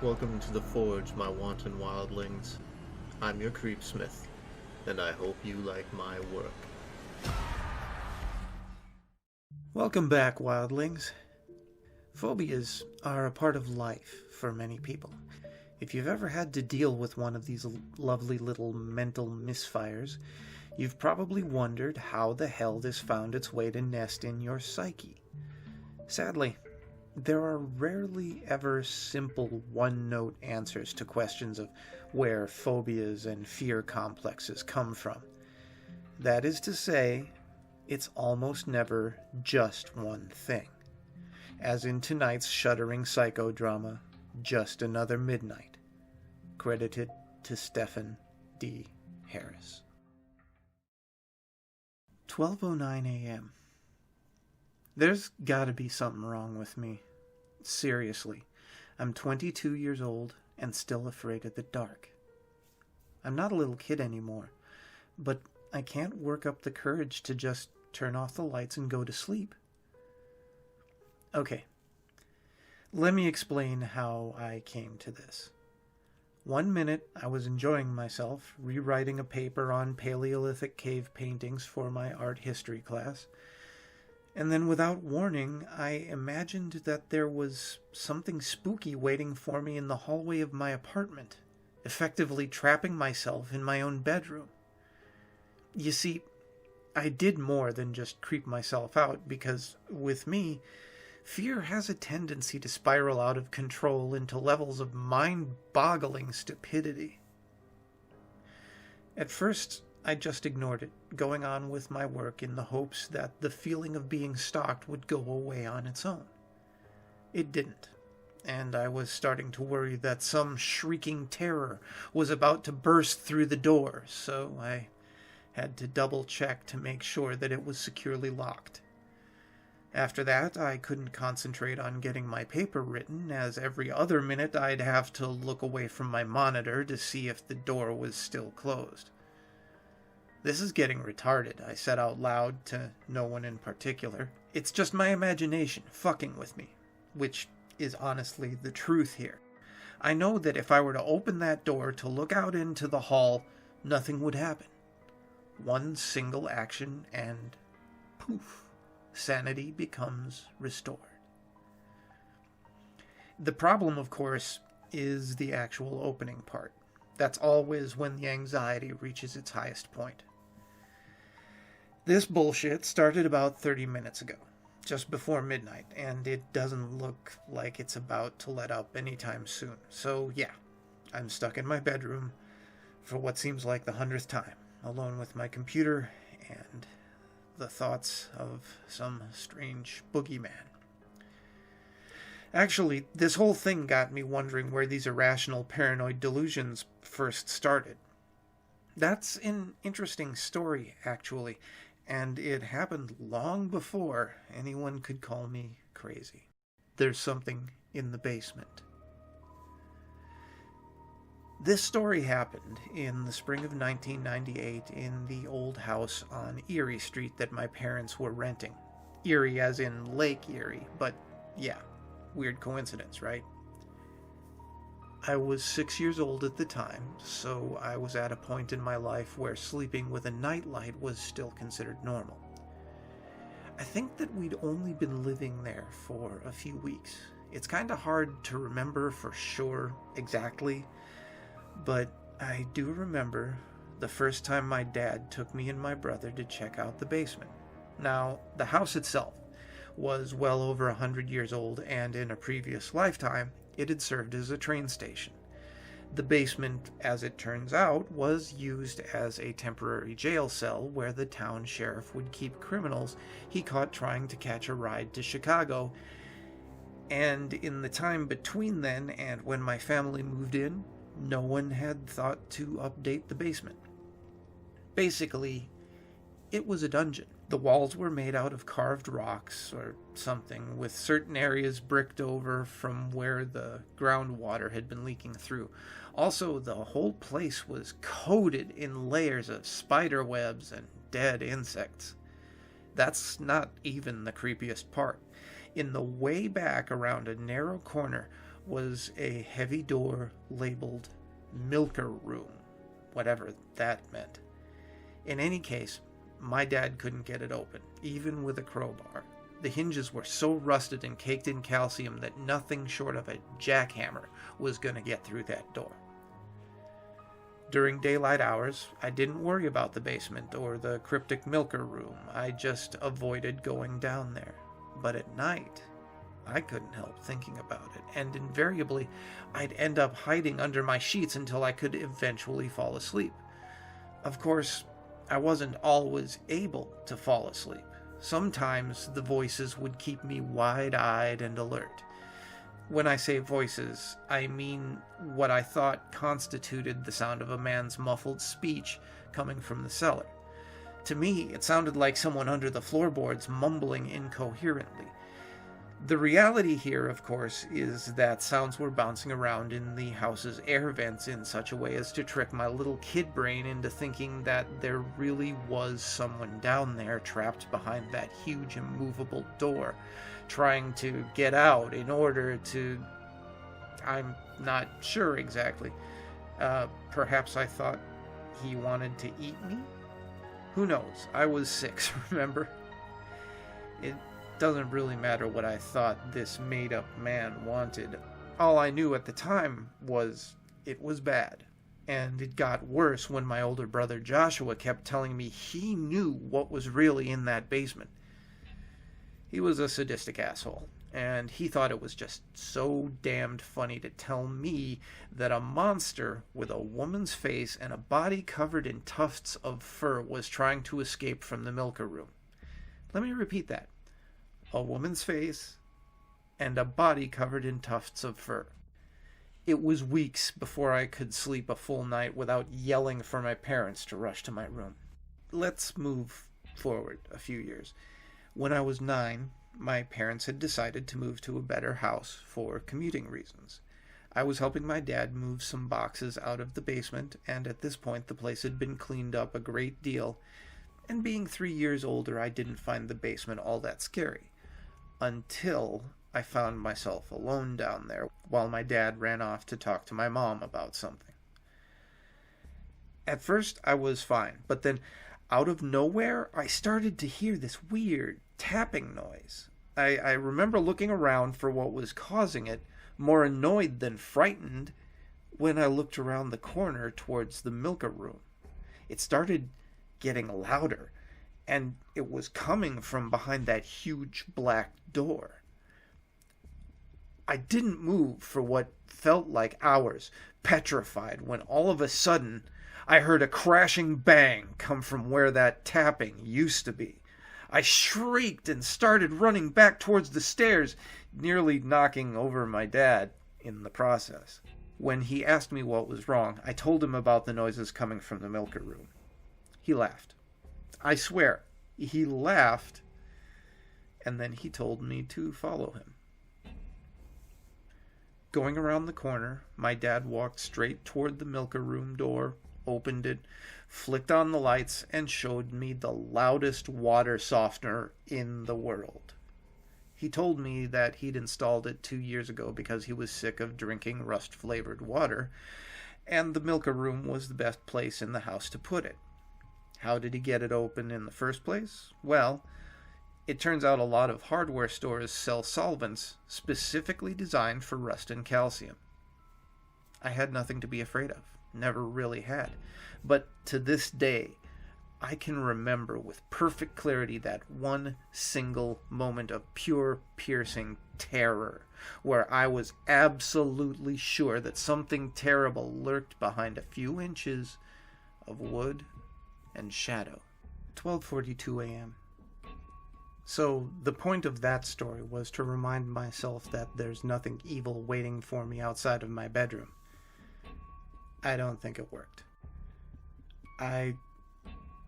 Welcome to the Forge, my wanton wildlings. I'm your creepsmith, and I hope you like my work. Welcome back, wildlings. Phobias are a part of life for many people. If you've ever had to deal with one of these lovely little mental misfires, you've probably wondered how the hell this found its way to nest in your psyche. Sadly, there are rarely ever simple one-note answers to questions of where phobias and fear complexes come from. That is to say, it's almost never just one thing. As in tonight's shuddering psychodrama, Just Another Midnight, credited to Stephen D. Harris. 12:09 a.m. There's gotta be something wrong with me. Seriously, I'm 22 years old and still afraid of the dark. I'm not a little kid anymore, but I can't work up the courage to just turn off the lights and go to sleep. Okay, let me explain how I came to this. One minute, I was enjoying myself, rewriting a paper on Paleolithic cave paintings for my art history class, and then without warning, I imagined that there was something spooky waiting for me in the hallway of my apartment, effectively trapping myself in my own bedroom. You see, I did more than just creep myself out, because with me, fear has a tendency to spiral out of control into levels of mind-boggling stupidity. At first, I just ignored it, going on with my work in the hopes that the feeling of being stalked would go away on its own. It didn't, and I was starting to worry that some shrieking terror was about to burst through the door, so I had to double-check to make sure that it was securely locked. After that, I couldn't concentrate on getting my paper written, as every other minute I'd have to look away from my monitor to see if the door was still closed. This is getting retarded, I said out loud to no one in particular. It's just my imagination fucking with me, which is honestly the truth here. I know that if I were to open that door to look out into the hall, nothing would happen. One single action and poof, sanity becomes restored. The problem, of course, is the actual opening part. That's always when the anxiety reaches its highest point. This bullshit started about 30 minutes ago, just before midnight, and it doesn't look like it's about to let up anytime soon. So yeah, I'm stuck in my bedroom for what seems like the 100th time, alone with my computer and the thoughts of some strange boogeyman. Actually, this whole thing got me wondering where these irrational paranoid delusions first started. That's an interesting story, actually, and it happened long before anyone could call me crazy. There's something in the basement. This story happened in the spring of 1998 in the old house on Erie Street that my parents were renting. Erie as in Lake Erie, but yeah, weird coincidence, right? I was 6 years old at the time, so I was at a point in my life where sleeping with a nightlight was still considered normal. I think that we'd only been living there for a few weeks. It's kind of hard to remember for sure exactly, but I do remember the first time my dad took me and my brother to check out the basement. Now, the house itself was well over 100 years old, and in a previous lifetime, it had served as a train station. The basement, as it turns out, was used as a temporary jail cell where the town sheriff would keep criminals he caught trying to catch a ride to Chicago. And in the time between then and when my family moved in, no one had thought to update the basement. Basically, it was a dungeon. The walls were made out of carved rocks or something, with certain areas bricked over from where the groundwater had been leaking through. Also, the whole place was coated in layers of spider webs and dead insects. That's not even the creepiest part. In the way back around a narrow corner was a heavy door labeled Milker Room, whatever that meant. In any case, my dad couldn't get it open, even with a crowbar. The hinges were so rusted and caked in calcium that nothing short of a jackhammer was going to get through that door. During daylight hours, I didn't worry about the basement or the cryptic Milker Room. I just avoided going down there. But at night, I couldn't help thinking about it, and invariably, I'd end up hiding under my sheets until I could eventually fall asleep. Of course, I wasn't always able to fall asleep. Sometimes the voices would keep me wide-eyed and alert. When I say voices, I mean what I thought constituted the sound of a man's muffled speech coming from the cellar. To me, it sounded like someone under the floorboards mumbling incoherently. The reality here, of course, is that sounds were bouncing around in the house's air vents in such a way as to trick my little kid brain into thinking that there really was someone down there trapped behind that huge immovable door, trying to get out in order to... I'm not sure exactly. Perhaps I thought he wanted to eat me? Who knows? I was 6, remember? It doesn't really matter what I thought this made-up man wanted. All I knew at the time was it was bad. And it got worse when my older brother Joshua kept telling me he knew what was really in that basement. He was a sadistic asshole, and he thought it was just so damned funny to tell me that a monster with a woman's face and a body covered in tufts of fur was trying to escape from the Milker Room. Let me repeat that. A woman's face and a body covered in tufts of fur. It was weeks before I could sleep a full night without yelling for my parents to rush to my room. Let's move forward a few years. When I was 9, my parents had decided to move to a better house for commuting reasons. I was helping my dad move some boxes out of the basement, and at this point the place had been cleaned up a great deal, and being 3 years older, I didn't find the basement all that scary. Until I found myself alone down there while my dad ran off to talk to my mom about something. At first, I was fine, but then out of nowhere, I started to hear this weird tapping noise. I remember looking around for what was causing it, more annoyed than frightened, when I looked around the corner towards the Milker Room. It started getting louder, and it was coming from behind that huge black door. I didn't move for what felt like hours, petrified, when all of a sudden I heard a crashing bang come from where that tapping used to be. I shrieked and started running back towards the stairs, nearly knocking over my dad in the process. When he asked me what was wrong, I told him about the noises coming from the Milker Room. He laughed. I swear, he laughed, and then he told me to follow him. Going around the corner, my dad walked straight toward the Milker Room door, opened it, flicked on the lights, and showed me the loudest water softener in the world. He told me that he'd installed it 2 years ago because he was sick of drinking rust-flavored water, and the Milker Room was the best place in the house to put it. How did he get it open in the first place? Well, it turns out a lot of hardware stores sell solvents specifically designed for rust and calcium. I had nothing to be afraid of. Never really had. But to this day, I can remember with perfect clarity that one single moment of pure, piercing terror, where I was absolutely sure that something terrible lurked behind a few inches of wood and shadow. 12:42 a.m. So the point of that story was to remind myself that there's nothing evil waiting for me outside of my bedroom. I don't think it worked. I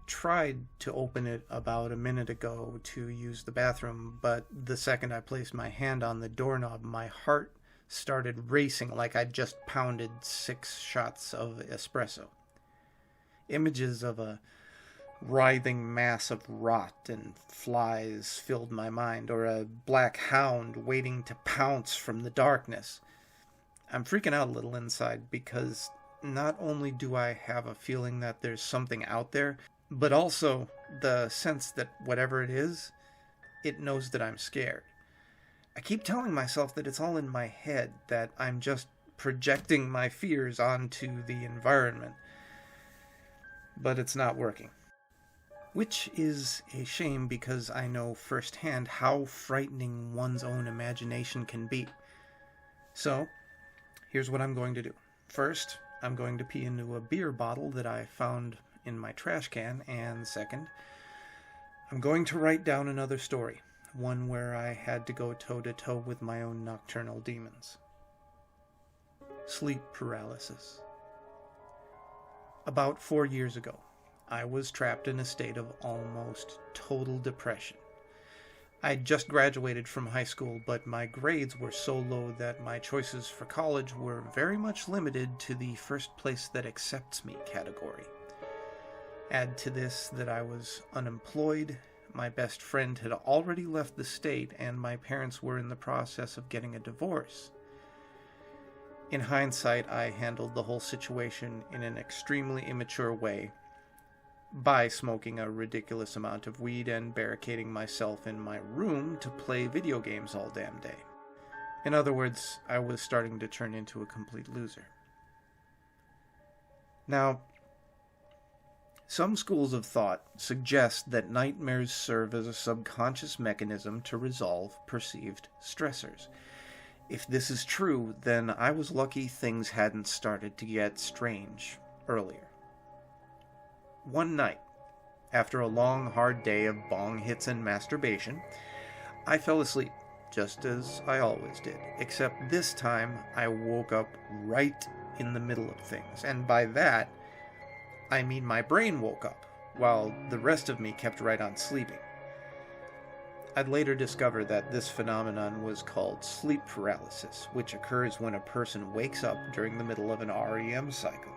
tried to open it about a minute ago to use the bathroom, but the second I placed my hand on the doorknob, my heart started racing like I'd just pounded 6 shots of espresso. Images of a writhing mass of rot and flies filled my mind, or a black hound waiting to pounce from the darkness. I'm freaking out a little inside because not only do I have a feeling that there's something out there, but also the sense that whatever it is, it knows that I'm scared. I keep telling myself that it's all in my head, that I'm just projecting my fears onto the environment. But it's not working. Which is a shame because I know firsthand how frightening one's own imagination can be. So, here's what I'm going to do. First, I'm going to pee into a beer bottle that I found in my trash can, and second, I'm going to write down another story, one where I had to go toe-to-toe with my own nocturnal demons. Sleep paralysis. About 4 years ago, I was trapped in a state of almost total depression. I'd just graduated from high school, but my grades were so low that my choices for college were very much limited to the first place that accepts me category. Add to this that I was unemployed, my best friend had already left the state, and my parents were in the process of getting a divorce. In hindsight, I handled the whole situation in an extremely immature way, by smoking a ridiculous amount of weed and barricading myself in my room to play video games all damn day. In other words, I was starting to turn into a complete loser. Now, some schools of thought suggest that nightmares serve as a subconscious mechanism to resolve perceived stressors. If this is true, then I was lucky things hadn't started to get strange earlier. One night, after a long, hard day of bong hits and masturbation, I fell asleep, just as I always did, except this time I woke up right in the middle of things, and by that, I mean my brain woke up, while the rest of me kept right on sleeping. I'd later discover that this phenomenon was called sleep paralysis, which occurs when a person wakes up during the middle of an REM cycle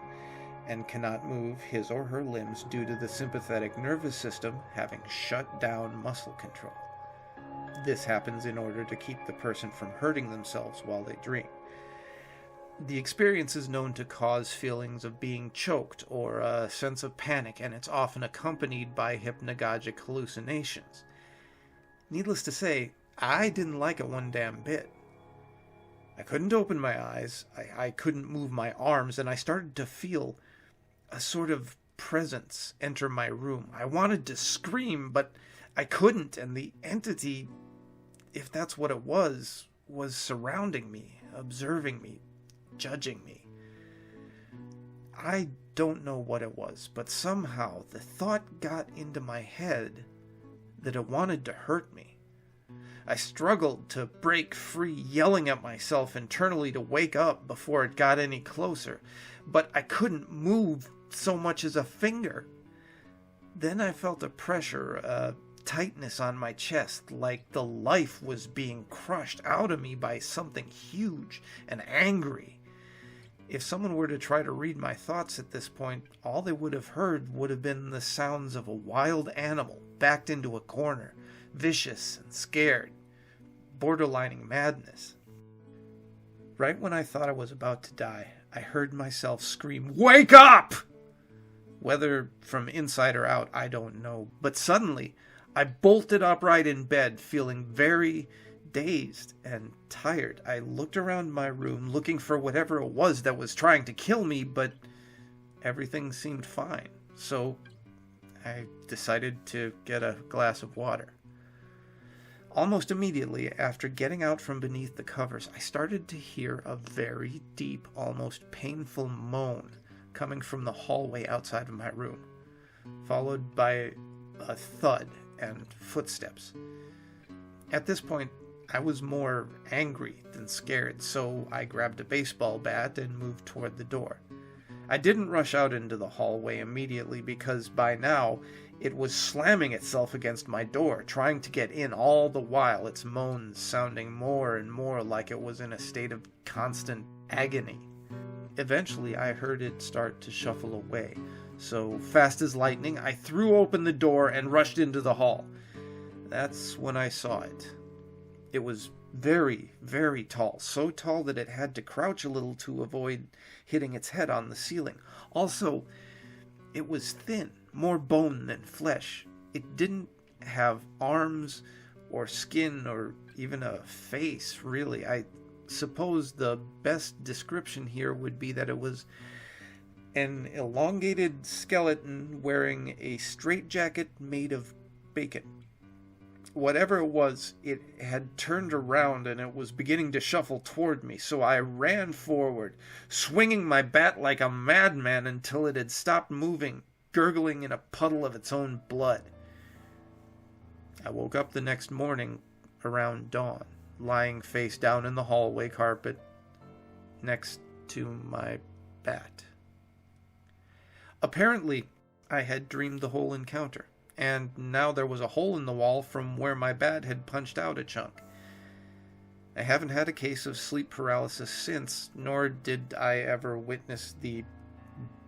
and cannot move his or her limbs due to the sympathetic nervous system having shut down muscle control. This happens in order to keep the person from hurting themselves while they dream. The experience is known to cause feelings of being choked or a sense of panic, and it's often accompanied by hypnagogic hallucinations. Needless to say, I didn't like it one damn bit. I couldn't open my eyes, I couldn't move my arms, and I started to feel a sort of presence enter my room. I wanted to scream, but I couldn't, and the entity, if that's what it was surrounding me, observing me, judging me. I don't know what it was, but somehow the thought got into my head that it wanted to hurt me. I struggled to break free, yelling at myself internally to wake up before it got any closer, but I couldn't move so much as a finger. Then I felt a pressure, a tightness on my chest, like the life was being crushed out of me by something huge and angry. If someone were to try to read my thoughts at this point, all they would have heard would have been the sounds of a wild animal backed into a corner, vicious and scared, borderlining madness. Right when I thought I was about to die, I heard myself scream, "Wake up!" Whether from inside or out, I don't know. But suddenly, I bolted upright in bed, feeling very dazed and tired. I looked around my room, looking for whatever it was that was trying to kill me, but everything seemed fine. So I decided to get a glass of water. Almost immediately after getting out from beneath the covers, I started to hear a very deep, almost painful moan coming from the hallway outside of my room, followed by a thud and footsteps. At this point, I was more angry than scared, so I grabbed a baseball bat and moved toward the door. I didn't rush out into the hallway immediately because by now it was slamming itself against my door, trying to get in, all the while its moans sounding more and more like it was in a state of constant agony. Eventually, I heard it start to shuffle away, so fast as lightning, I threw open the door and rushed into the hall. That's when I saw it. It was Very, very tall. So tall that it had to crouch a little to avoid hitting its head on the ceiling. Also, it was thin, more bone than flesh. It didn't have arms or skin or even a face, really. I suppose the best description here would be that it was an elongated skeleton wearing a straitjacket made of bacon. Whatever it was, it had turned around and it was beginning to shuffle toward me, so I ran forward, swinging my bat like a madman until it had stopped moving, gurgling in a puddle of its own blood. I woke up the next morning around dawn, lying face down in the hallway carpet next to my bat. Apparently, I had dreamed the whole encounter, and now there was a hole in the wall from where my bat had punched out a chunk. I haven't had a case of sleep paralysis since, nor did I ever witness the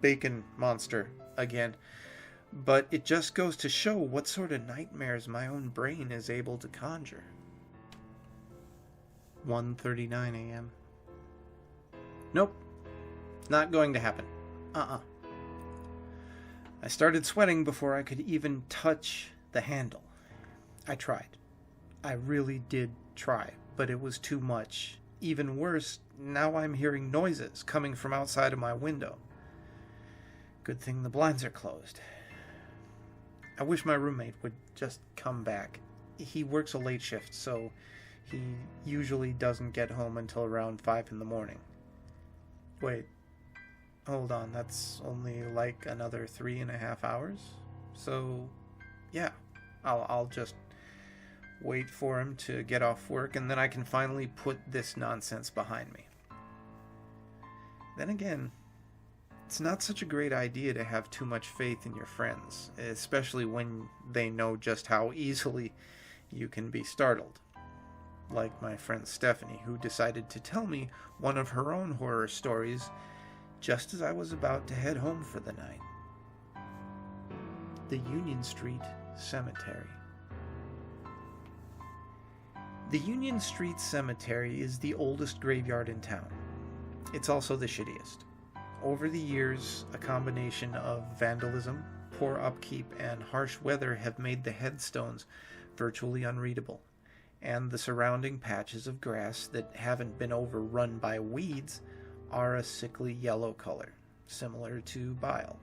bacon monster again, but it just goes to show what sort of nightmares my own brain is able to conjure. 1:39 a.m. Nope, not going to happen. I started sweating before I could even touch the handle. I tried. I really did try, but it was too much. Even worse, now I'm hearing noises coming from outside of my window. Good thing the blinds are closed. I wish my roommate would just come back. He works a late shift, so he usually doesn't get home until around 5 in the morning. Wait. Hold on, that's only like another 3.5 hours? So, yeah, I'll just wait for him to get off work, and then I can finally put this nonsense behind me. Then again, it's not such a great idea to have too much faith in your friends, especially when they know just how easily you can be startled. Like my friend Stephanie, who decided to tell me one of her own horror stories just as I was about to head home for the night. The Union Street Cemetery. The Union Street Cemetery is the oldest graveyard in town. It's also the shittiest. Over the years, a combination of vandalism, poor upkeep, and harsh weather have made the headstones virtually unreadable, and the surrounding patches of grass that haven't been overrun by weeds are a sickly yellow color, similar to bile.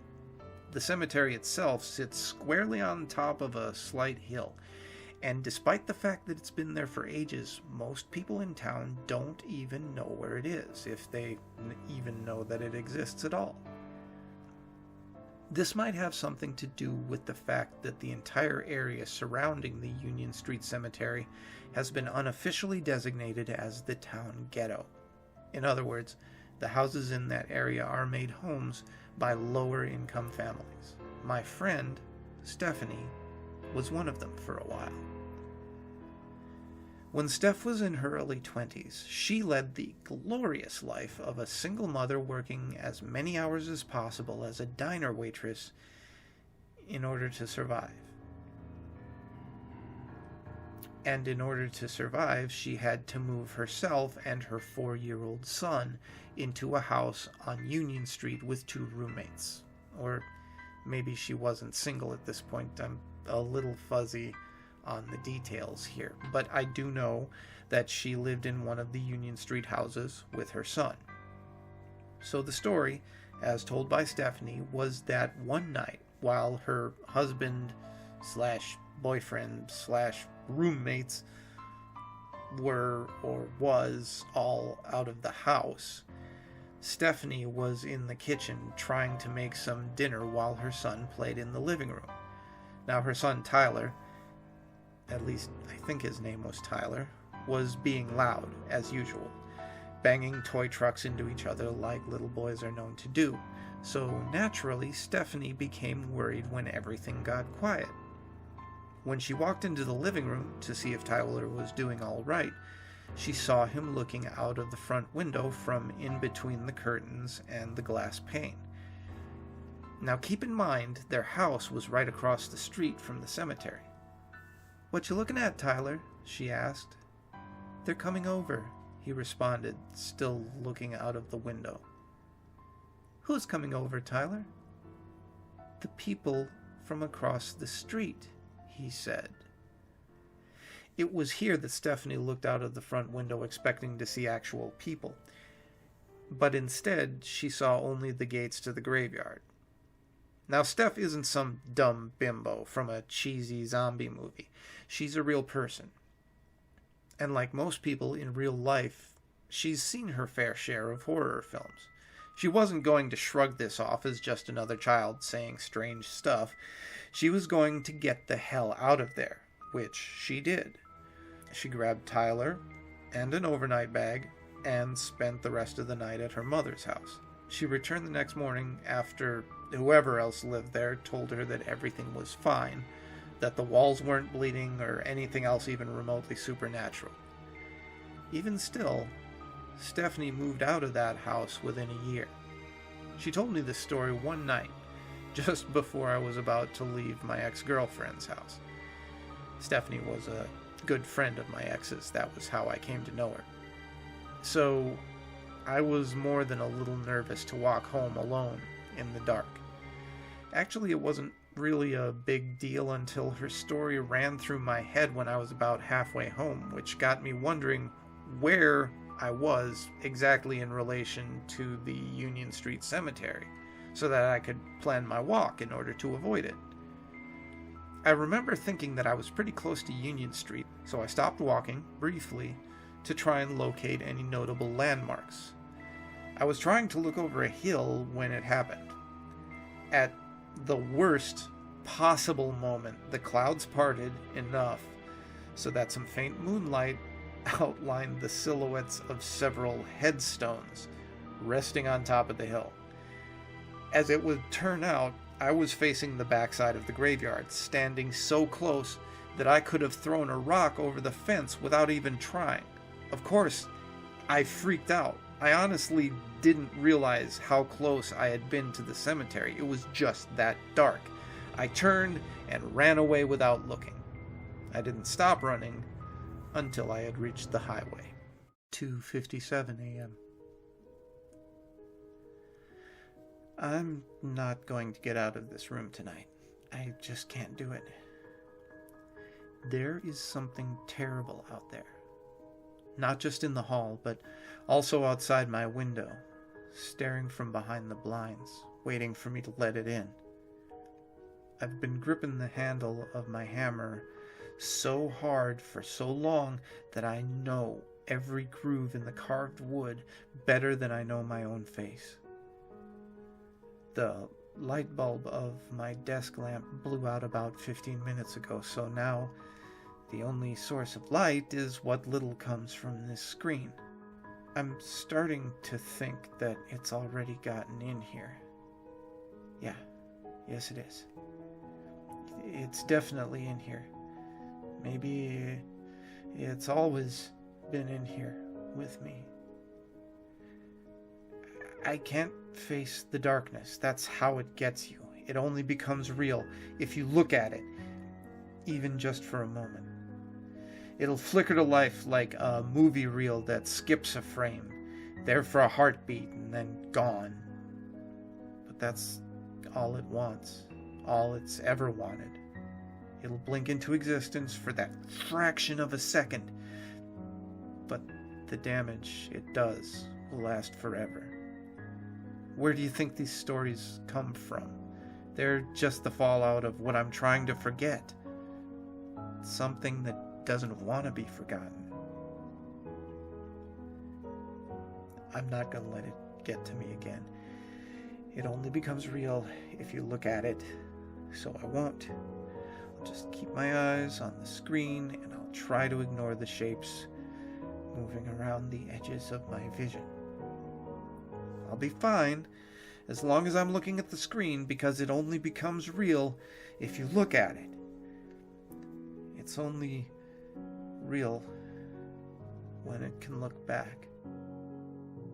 The cemetery itself sits squarely on top of a slight hill, and despite the fact that it's been there for ages, most people in town don't even know where it is, if they even know that it exists at all. This might have something to do with the fact that the entire area surrounding the Union Street Cemetery has been unofficially designated as the town ghetto. In other words, the houses in that area are made homes by lower income families. My friend, Stephanie, was one of them for a while. When Steph was in her early 20s, she led the glorious life of a single mother working as many hours as possible as a diner waitress in order to survive. And in order to survive, she had to move herself and her 4-year-old son into a house on Union Street with 2 roommates. Or maybe she wasn't single at this point. I'm a little fuzzy on the details here, but I do know that she lived in one of the Union Street houses with her son. So the story, as told by Stephanie, was that one night, while her husband / boyfriend / roommates were or was all out of the house, Stephanie was in the kitchen trying to make some dinner while her son played in the living room. Now her son Tyler, at least I think his name was Tyler, was being loud, as usual, banging toy trucks into each other like little boys are known to do. So naturally, Stephanie became worried when everything got quiet. When she walked into the living room to see if Tyler was doing all right, she saw him looking out of the front window from in between the curtains and the glass pane. Now keep in mind, their house was right across the street from the cemetery. "What you looking at, Tyler?" she asked. "They're coming over," he responded, still looking out of the window. "Who's coming over, Tyler?" "The people from across the street," he said. It was here that Stephanie looked out of the front window expecting to see actual people. But instead, she saw only the gates to the graveyard. Now, Steph isn't some dumb bimbo from a cheesy zombie movie. She's a real person. And like most people in real life, she's seen her fair share of horror films. She wasn't going to shrug this off as just another child saying strange stuff. She was going to get the hell out of there, which she did. She grabbed Tyler and an overnight bag and spent the rest of the night at her mother's house. She returned the next morning after whoever else lived there told her that everything was fine, that the walls weren't bleeding or anything else even remotely supernatural. Even still, Stephanie moved out of that house within a year. She told me this story one night, just before I was about to leave my ex-girlfriend's house. Stephanie was a good friend of my ex's. That was how I came to know her. So I was more than a little nervous to walk home alone in the dark. Actually, it wasn't really a big deal until her story ran through my head when I was about halfway home, which got me wondering where I was exactly in relation to the Union Street Cemetery, so that I could plan my walk in order to avoid it. I remember thinking that I was pretty close to Union Street, so I stopped walking, briefly, to try and locate any notable landmarks. I was trying to look over a hill when it happened. At the worst possible moment, the clouds parted enough so that some faint moonlight outlined the silhouettes of several headstones resting on top of the hill. As it would turn out, I was facing the backside of the graveyard, standing so close that I could have thrown a rock over the fence without even trying. Of course, I freaked out. I honestly didn't realize how close I had been to the cemetery. It was just that dark. I turned and ran away without looking. I didn't stop running until I had reached the highway. 2:57 a.m. I'm not going to get out of this room tonight. I just can't do it. There is something terrible out there. Not just in the hall, but also outside my window, staring from behind the blinds, waiting for me to let it in. I've been gripping the handle of my hammer so hard for so long that I know every groove in the carved wood better than I know my own face. The light bulb of my desk lamp blew out about 15 minutes ago, so now the only source of light is what little comes from this screen. I'm starting to think that it's already gotten in here. Yes it is. It's definitely in here. Maybe it's always been in here with me. I can't face the darkness. That's how it gets you. It only becomes real if you look at it, even just for a moment. It'll flicker to life like a movie reel that skips a frame, there for a heartbeat and then gone. But that's all it wants, all it's ever wanted. It'll blink into existence for that fraction of a second, but the damage it does will last forever. Where do you think these stories come from? They're just the fallout of what I'm trying to forget. Something that doesn't want to be forgotten. I'm not going to let it get to me again. It only becomes real if you look at it, so I won't. I'll just keep my eyes on the screen and I'll try to ignore the shapes moving around the edges of my vision. I'll be fine as long as I'm looking at the screen, because it only becomes real if you look at it. It's only real when it can look back.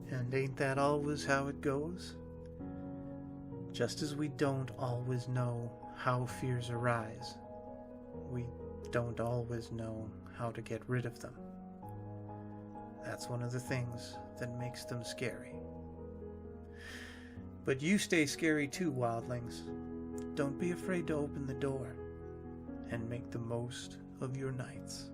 And ain't that always how it goes? Just as we don't always know how fears arise, we don't always know how to get rid of them. That's one of the things that makes them scary. But you stay scary too, wildlings. Don't be afraid to open the door and make the most of your nights.